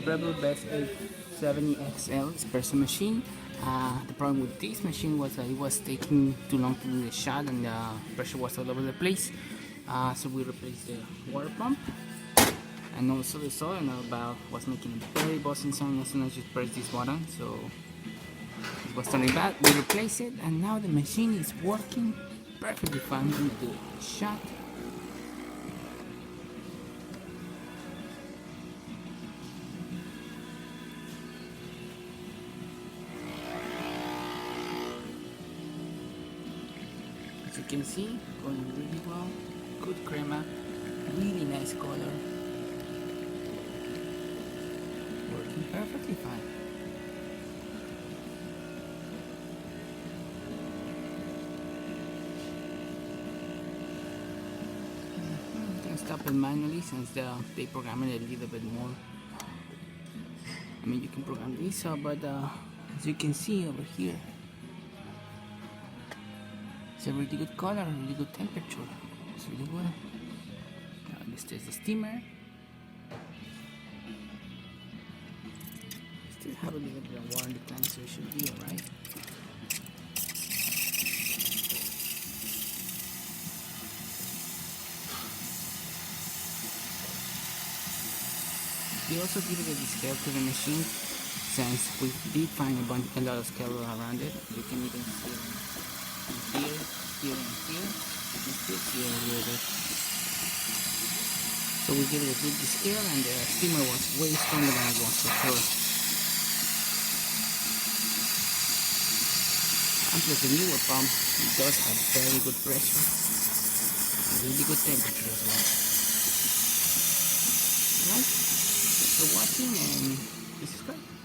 Breville bes870xl espresso machine. The problem with this machine was that it was taking too long to do the shot and the pressure was all over the place. So we replaced the water pump, and also the solenoid valve was making a very buzzing sound as soon as you press this button. So it was turning bad. We replaced it, and now the machine is working perfectly fine with the shot. As you can see, going really well, good crema, really nice color, working perfectly fine. You can stop it manually since they program it a little bit more. I mean, you can program this up, but as you can see over here, it's a really good color, really good temperature. It's really good. Now this is the steamer. Still have a little bit of water in the tank, so it should be alright. We also give it a scale to the machine, since we did find a lot of scale around it. You can even see it here, here, and here. You can still see it a little bit. So we give it a good scale, and the steamer was way stronger than it was before. And plus the newer pump, it does have very good pressure, and really good temperature as well. Alright, thanks for watching, and subscribe.